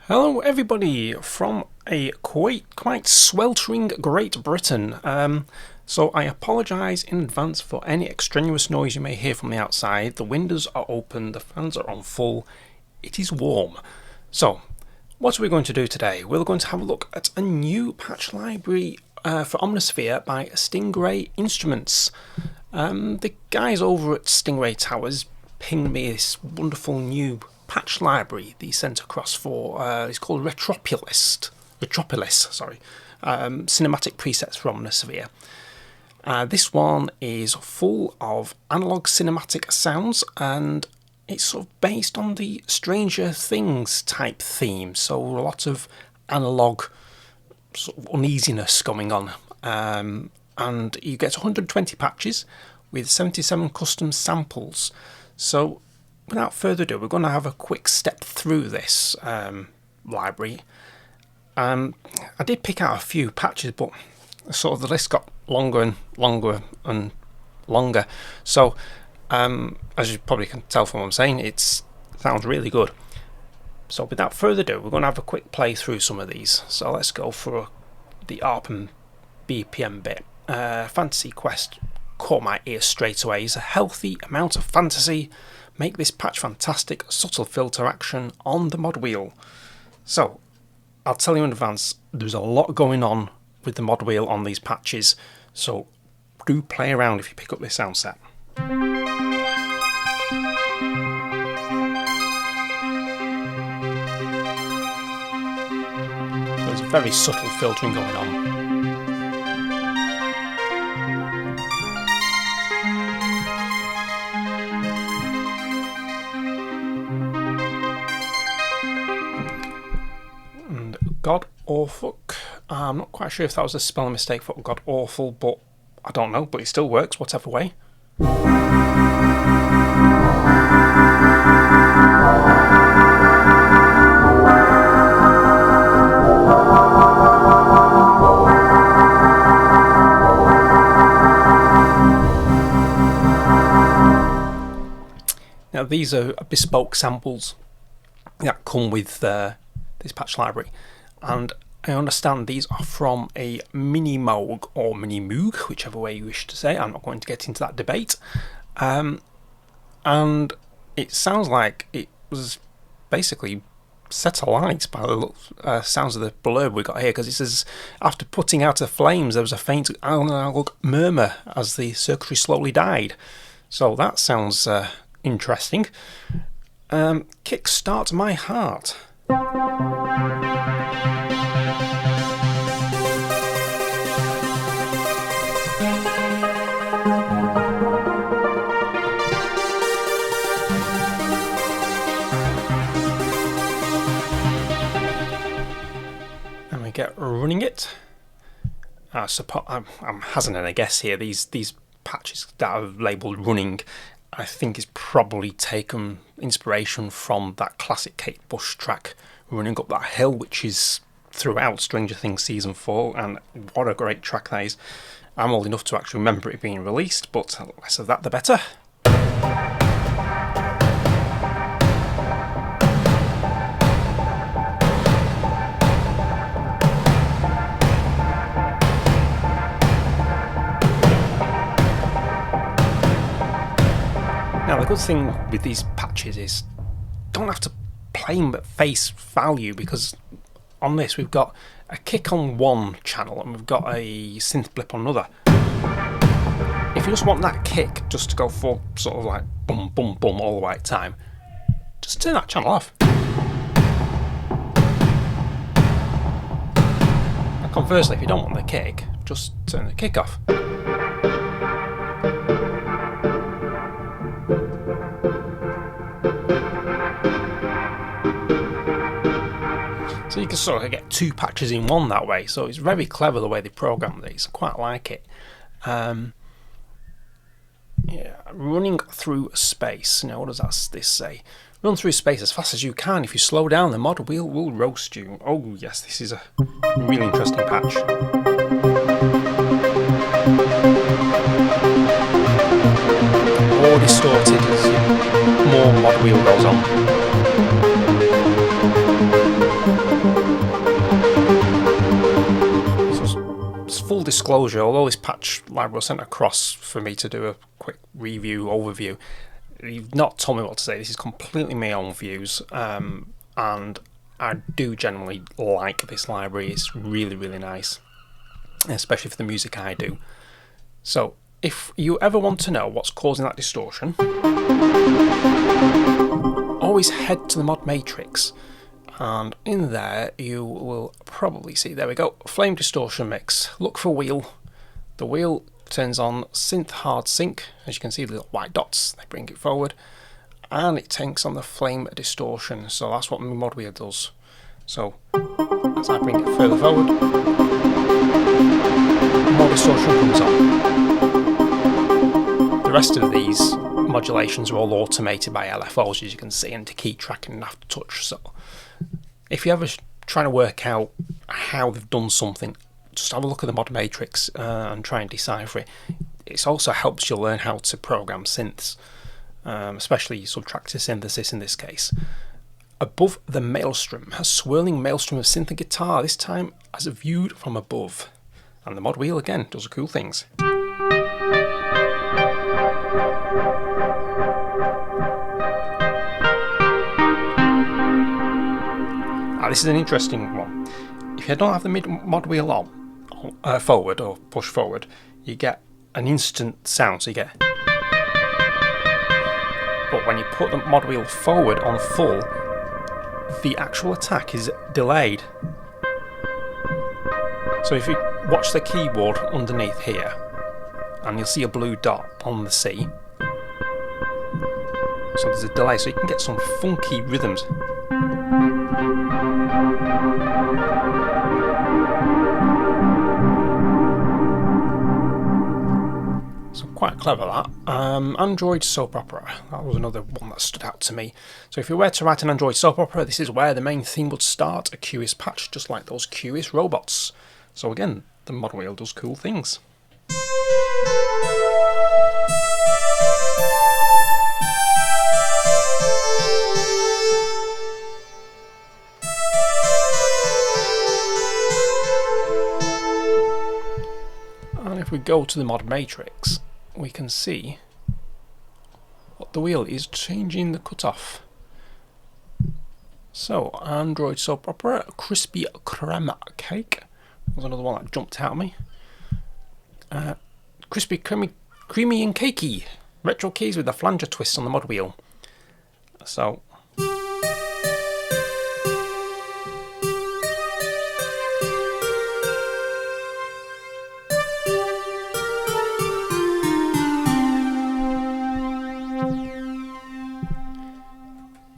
Hello everybody from a quite sweltering Great Britain. So I apologise in advance for any extraneous noise you may hear from the outside. The windows are open, the fans are on full, it is warm. So what are we going to do today? We're going to have a look at a new patch library for Omnisphere by Stingray Instruments. The guys over at Stingray Towers pinged me this wonderful new patch library they sent across for it's called Retropolis, cinematic presets for Omnisphere. This one is full of analog cinematic sounds, and it's sort of based on the Stranger Things type theme, so a lot of analog sort of uneasiness going on, and you get 120 patches with 77 custom samples. So without further ado, we're going to have a quick step through this library. I did pick out a few patches, but sort of the list got longer and longer and longer. So, as you probably can tell from what I'm saying, it sounds really good. So without further ado, we're going to have a quick play through some of these. So let's go for the ARP and BPM bit. Fantasy Quest caught my ear straight away. It's a healthy amount of fantasy. Make this patch fantastic, subtle filter action on the mod wheel. So, I'll tell you in advance, there's a lot going on with the mod wheel on these patches, so do play around if you pick up this sound set. So there's very subtle filtering going on. God Awful. I'm not quite sure if that was a spelling mistake for God Awful, but I don't know, but it still works whatever way. Now these are bespoke samples that come with this patch library, and I understand these are from a mini Moog or mini Moog, whichever way you wish to say. I'm not going to get into that debate. And it sounds like it was basically set alight by the sounds of the blurb we got here, because it says, after putting out the flames, there was a faint analog murmur as the circuitry slowly died. So that sounds interesting. Kickstart My Heart. And we get running it. I'm hazarding a guess here. These patches that are labelled running, I think, is probably taken inspiration from that classic Kate Bush track, Running Up That Hill, which is throughout Stranger Things Season 4, and what a great track that is. I'm old enough to actually remember it being released, but less of that the better. Now the good thing with these patches is don't have to play them at face value, because on this we've got a kick on one channel and we've got a synth blip on another. If you just want that kick just to go for sort of like boom boom boom all the way at time, just turn that channel off. And conversely, if you don't want the kick, just turn the kick off. So you can sort of get two patches in one that way. So it's very clever the way they programmed these. I quite like it. Yeah, running through space. Now, what does this say? Run through space as fast as you can. If you slow down, the mod wheel will roast you. Oh yes, this is a really interesting patch. More distorted as more mod wheel goes on. disclosure, although this patch library was sent across for me to do a quick review, overview, you've not told me what to say. This is completely my own views, and I do generally like this library. It's really, really nice, especially for the music I do. So if you ever want to know what's causing that distortion, always head to the mod matrix, and in there you will probably see, there we go, flame distortion mix. Look for wheel. The wheel turns on synth hard sync. As you can see, the little white dots, they bring it forward, and it takes on the flame distortion. So that's what my mod wheel does. So as I bring it further forward, more distortion comes on. The rest of these modulations are all automated by LFOs, as you can see, and to key tracking and aftertouch. So if you're ever trying to work out how they've done something, just have a look at the mod matrix and try and decipher it. It also helps you learn how to program synths, especially subtractive synthesis in this case. Above the maelstrom, a swirling maelstrom of synth and guitar, this time as viewed from above. And the mod wheel again does cool things. Now, this is an interesting one. If you don't have the mod wheel on, forward or push forward, you get an instant sound, so you get. But when you put the mod wheel forward on full, the actual attack is delayed. So if you watch the keyboard underneath here, and you'll see a blue dot on the C. So there's a delay, so you can get some funky rhythms. So quite clever that. Android soap opera, that was another one that stood out to me. So if you were to write an Android soap opera, this is where the main theme would start, a curious patch, just like those curious robots. So again, the mod wheel does cool things. And if we go to the mod matrix, we can see what the wheel is changing the cutoff. So Android soap opera, crispy creme cake was another one that jumped out at me. Crispy, creamy and cakey. Retro keys with a flanger twist on the mod wheel. So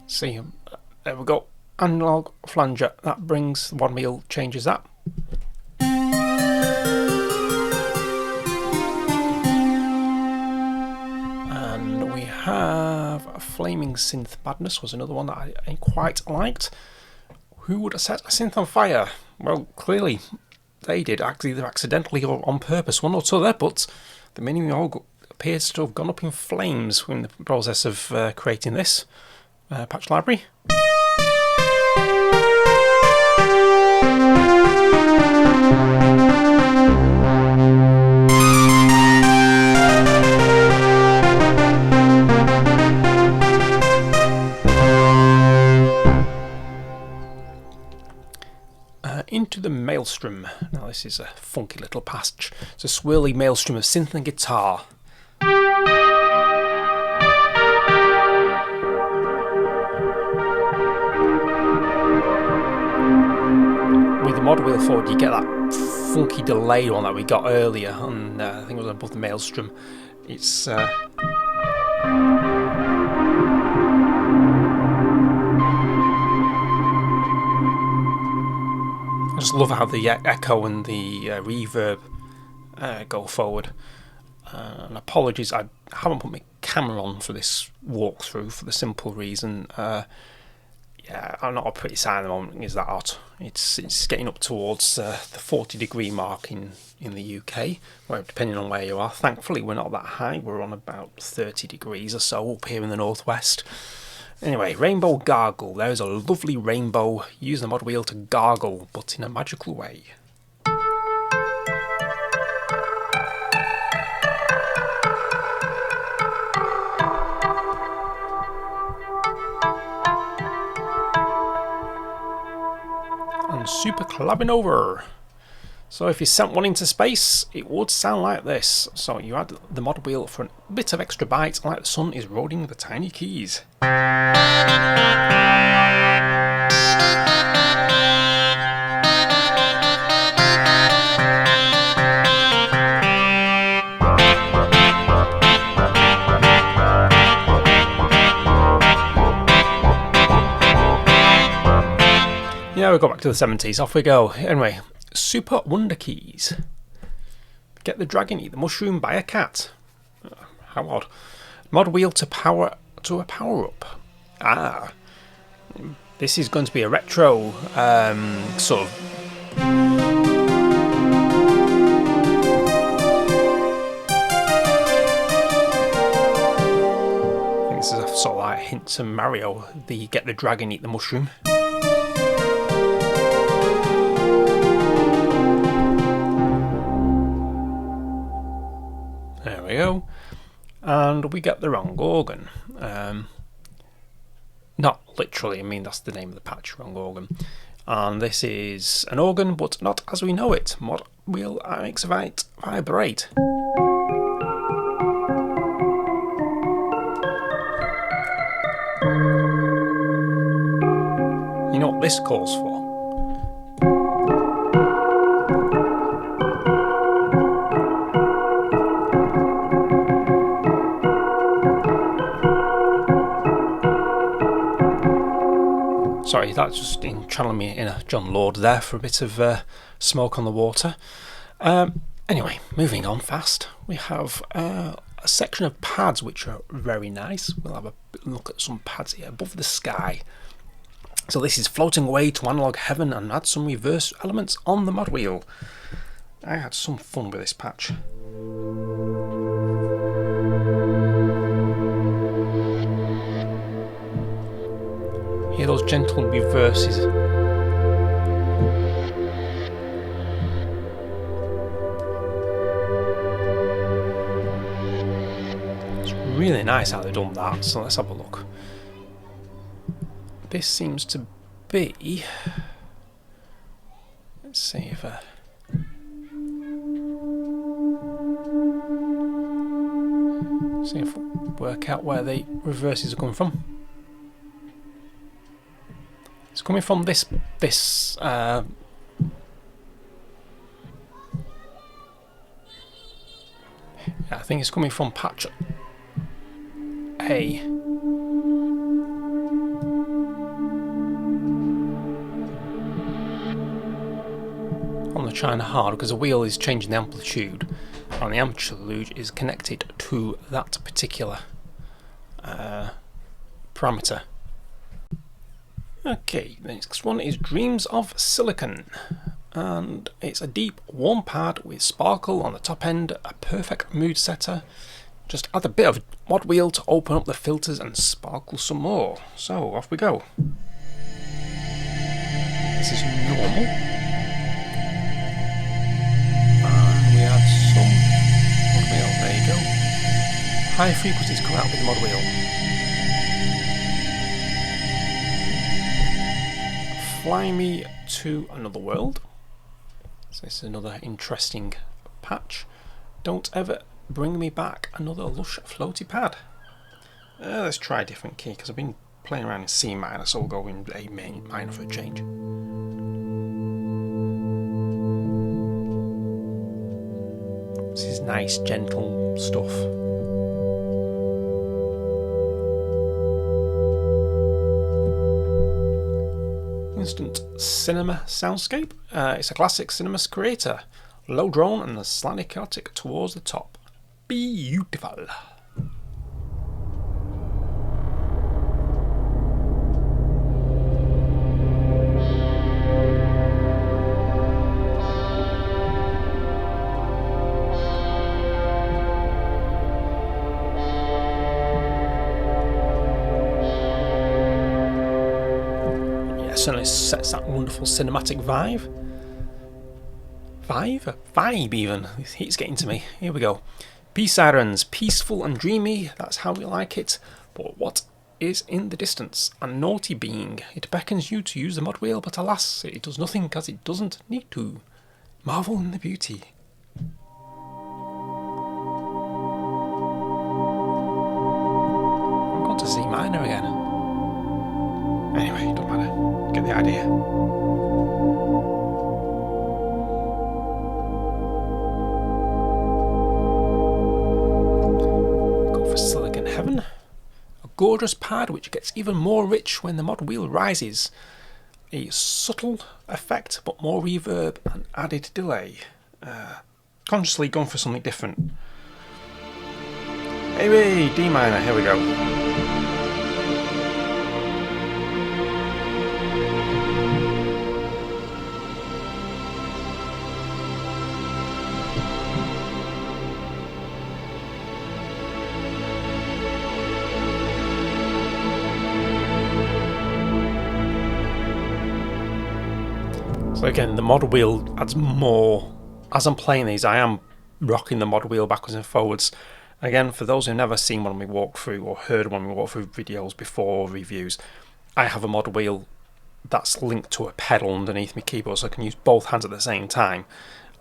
see, there we go. Analog flanger, that brings the mod wheel, changes that. And we have a flaming synth madness was another one that I quite liked. Who would have set a synth on fire? Well, clearly they did, either accidentally or on purpose, one or two there, but the mini all appears to have gone up in flames in the process of creating this patch library. Into the maelstrom. Now this is a funky little patch. It's a swirly maelstrom of synth and guitar. With the mod wheel forward, you get that funky delay one that we got earlier on, I think it was above the maelstrom. It's I just love how the echo and the reverb go forward. And apologies, I haven't put my camera on for this walkthrough for the simple reason, yeah, I'm not a pretty sign at the moment. Is that hot? It's getting up towards the 40-degree mark in the UK, where depending on where you are. Thankfully, we're not that high. We're on about 30 degrees or so up here in the northwest. Anyway, Rainbow Gargle. There's a lovely rainbow. Use the mod wheel to gargle, but in a magical way. super clapping over. So if you sent one into space, it would sound like this. So you add the mod wheel for a bit of extra bite, like the sun is rolling the tiny keys. Yeah, we go back to the 70s. Off we go. Anyway, Super Wonder Keys. Get the dragon, eat the mushroom, buy a cat. How odd. Mod wheel to a power up. Ah, this is going to be a retro sort of. I think this is a sort of like hint to Mario. The get the dragon, eat the mushroom. There we go. And we get the wrong organ. Not literally, I mean that's the name of the patch, wrong organ. And this is an organ, but not as we know it. Mod wheel makes it vibrate. You know what this calls for? Sorry, that's just channeling me in a John Lord there for a bit of smoke on the water. Anyway, moving on fast. We have a section of pads which are very nice. We'll have a look at some pads here above the sky. So this is floating away to analog heaven and add some reverse elements on the mod wheel. I had some fun with this patch. Hear those gentle reverses. It's really nice how they've done that, so let's have a look. This seems to be... Let's see if we work out where the reverses are coming from. It's coming from this I think it's coming from patch A. On the China hard, because the wheel is changing the amplitude, and the amplitude is connected to that particular parameter. Okay, the next one is Dreams of Silicon, and it's a deep, warm pad with sparkle on the top end, a perfect mood setter. Just add a bit of mod wheel to open up the filters and sparkle some more. So off we go. This is normal. And we add some mod wheel, there you go. High frequencies come out with the mod wheel. Fly me to another world. So this is another interesting patch. Don't ever bring me back another lush floaty pad. Let's try a different key because I've been playing around in C minor, so we'll go in A minor for a change. This is nice, gentle stuff. Instant cinema soundscape. It's a classic cinema creator. Low drone and slightly chaotic towards the top. Beautiful. Certainly sets that wonderful cinematic vibe even. This heat's getting to me. Here we go. Peace sirens, peaceful and dreamy. That's how we like it. But what is in the distance, a naughty being. It beckons you to use the mod wheel, but alas, it does nothing as it doesn't need to. Marvel in the beauty. I'm going to C minor again. Anyway, don't matter. Get the idea. Go for Silicon Heaven. A gorgeous pad which gets even more rich when the mod wheel rises. A subtle effect, but more reverb and added delay. Consciously going for something different. Hey, D minor, here we go. So again, the mod wheel adds more. As I'm playing these, I am rocking the mod wheel backwards and forwards. Again, for those who've never seen one of my walkthrough or heard one of my walkthrough videos before reviews, I have a mod wheel that's linked to a pedal underneath my keyboard, so I can use both hands at the same time.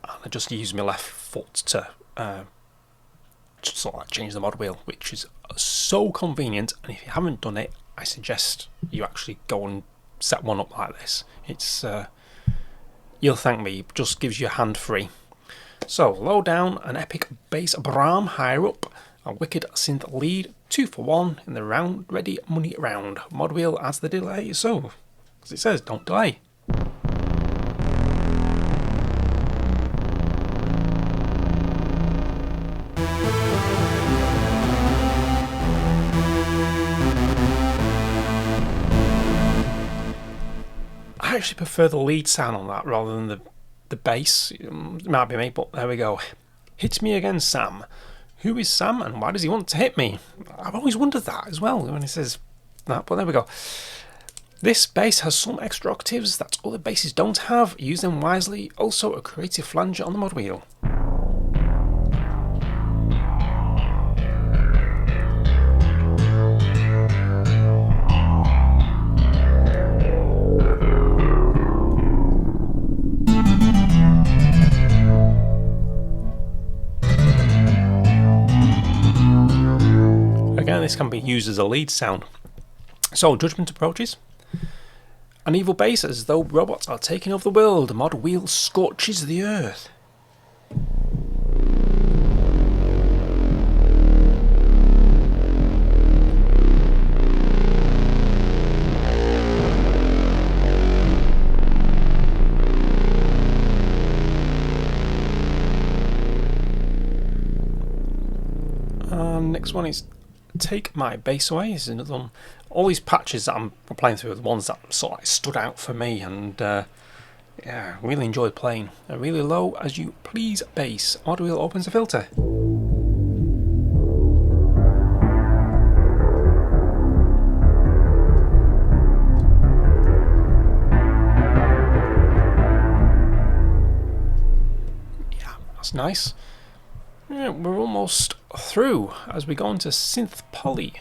And I just use my left foot to sort of like change the mod wheel, which is so convenient. And if you haven't done it, I suggest you actually go and set one up like this. It's you'll thank me. It just gives you a hand free. So, low down, an epic bass Brahm, higher up, a wicked synth lead, 2 for 1 in the round, ready money round. Mod wheel adds the delay, so, as it says, don't delay. I actually prefer the lead sound on that rather than the bass. It might be me, but there we go. Hit me again, Sam. Who is Sam and why does he want to hit me? I've always wondered that as well when he says that, but there we go. This bass has some extra octaves that other basses don't have. Use them wisely. Also a creative flanger on the mod wheel. Again, this can be used as a lead sound. So, judgment approaches. An evil bass as though robots are taking over the world. Mod wheel scorches the earth. Next one is Take My Bass Away. This is another one. All these patches that I'm playing through are the ones that sort of like stood out for me, and yeah, really enjoyed playing. A really low as you please bass. Mod wheel opens the filter. Yeah, that's nice. Yeah, we're almost through as we go into synth poly.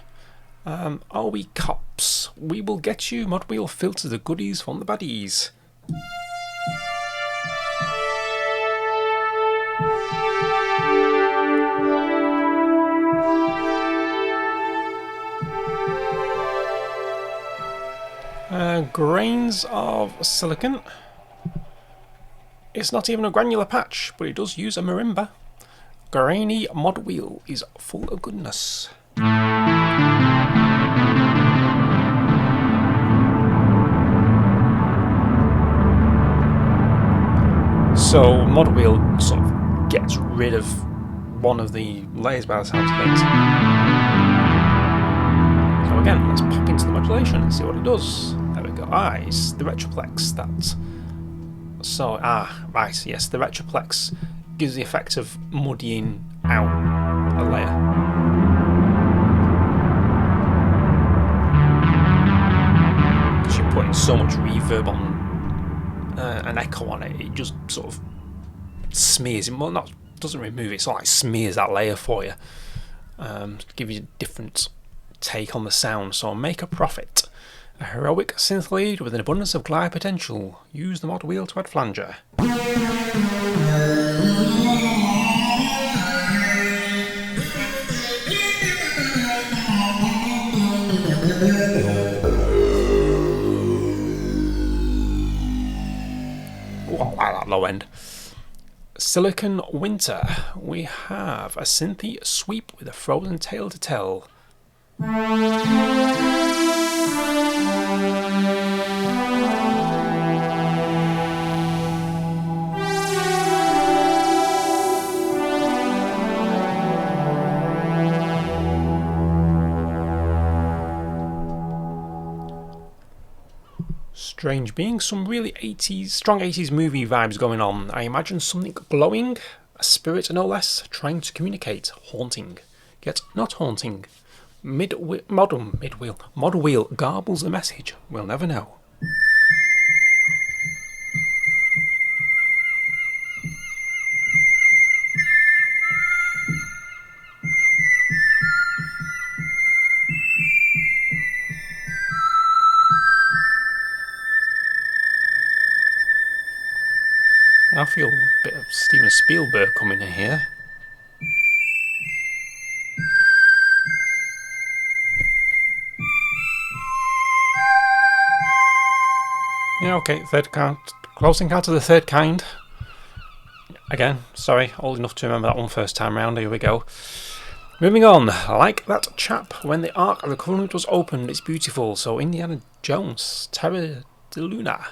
Are we cops? We will get you. Mod wheel filters the goodies from the baddies. Grains of silicon. It's not even a granular patch, but it does use a marimba. Grainy mod wheel is full of goodness. So mod wheel sort of gets rid of one of the layers by the sounds of things. So again, let's pop into the modulation and see what it does. There we go. It's the Retroplex that. So right, yes, the Retroplex gives the effect of muddying out a layer. Because you're putting so much reverb on an echo on it, it just sort of smears it. Well, doesn't remove it, sort of like smears that layer for you. To give you different take on the sound, so make a profit. A heroic synth lead with an abundance of glide potential. Use the mod wheel to add flanger. Oh, I like that low end. Silicon Winter. We have a synthy sweep with a frozen tale to tell. Strange being, some really 80s, strong 80s movie vibes going on. I imagine something glowing, a spirit no less, trying to communicate, haunting, yet not haunting. Mod wheel garbles a message, we'll never know. I feel a bit of Steven Spielberg coming in here. Yeah, okay, third count. Close encounter of the third kind. Again, sorry, old enough to remember that one first time round. Here we go. Moving on. Like that chap when the Ark of the Covenant was opened, it's beautiful. So Indiana Jones, Terra de Luna.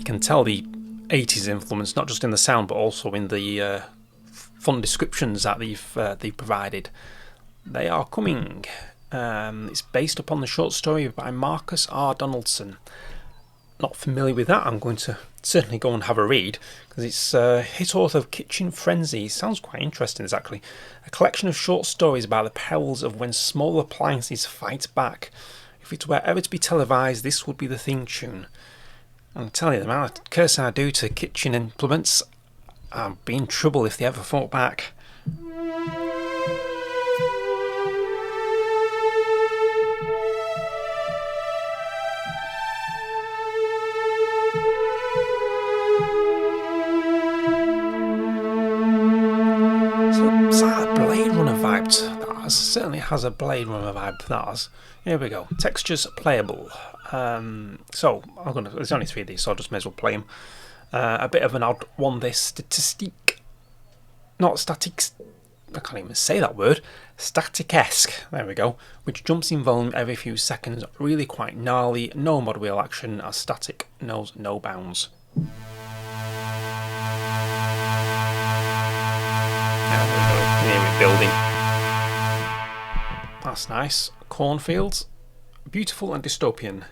Can tell the 80s influence not just in the sound but also in the fun descriptions that they've provided. They are coming. It's based upon the short story by Marcus R. Donaldson. Not familiar with that. I'm going to certainly go and have a read because it's hit author of Kitchen Frenzy. Sounds quite interesting, exactly. A collection of short stories about the perils of when small appliances fight back. If it were ever to be televised, this would be the theme tune. I'll tell you, the amount of cursing I do to kitchen implements, I'd be in trouble if they ever fought back. So, it's like a Blade Runner vibe. That certainly has a Blade Runner vibe. That has. Here we go. Textures playable. So there's only 3 of these, so I just may as well play them. A bit of an odd one. This not static. I can't even say that word. Static-esque. There we go. Which jumps in volume every few seconds. Really quite gnarly. No mod wheel action, as static knows no bounds. There we go. Here we're building. That's nice. Cornfields. Beautiful and dystopian.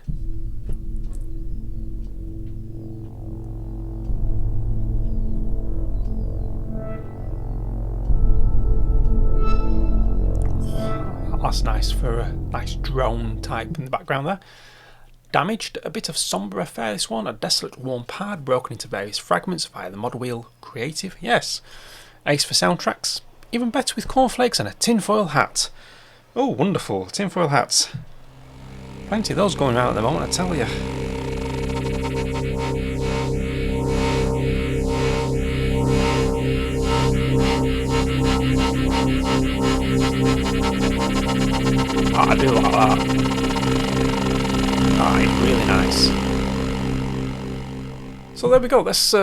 That's nice for a nice drone type in the background there. Damaged, a bit of sombre affair this one, a desolate warm pad broken into various fragments via the mod wheel. Creative, yes. Ace for soundtracks, even better with cornflakes and a tinfoil hat. Oh, wonderful, tinfoil hats. Plenty of those going around at the moment, I tell you. Oh, I do like that. Oh, it's really nice. So there we go. Let's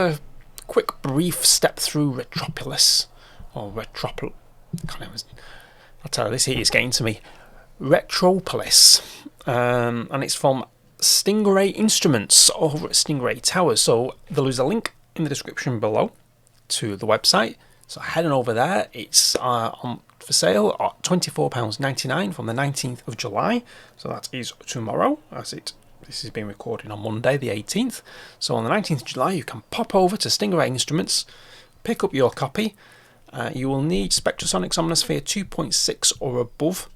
quick brief step through Retropolis. Or Retropolis. I'll tell you, this heat is getting to me. Retropolis. And it's from Stingray Instruments over at Stingray Towers. So there's a link in the description below to the website. So head on over there. It's on for sale at £24.99 from the 19th of July. So that is tomorrow, this is being recorded on Monday the 18th. So on the 19th of July you can pop over to Stingray Instruments, pick up your copy, You will need Spectrasonics Omnisphere 2.6 or above.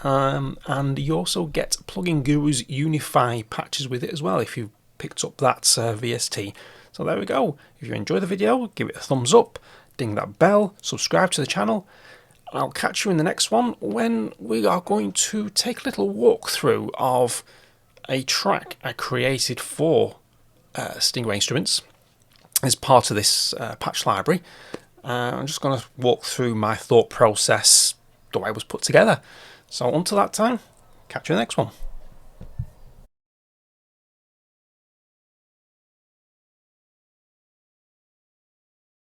And you also get Plugin Guru's Unify patches with it as well if you picked up that VST. So there we go. If you enjoy the video, give it a thumbs up, ding that bell, subscribe to the channel. I'll catch you in the next one when we are going to take a little walkthrough of a track I created for Stingray Instruments as part of this patch library. I'm just going to walk through my thought process, the way it was put together. So until that time, catch you in the next one.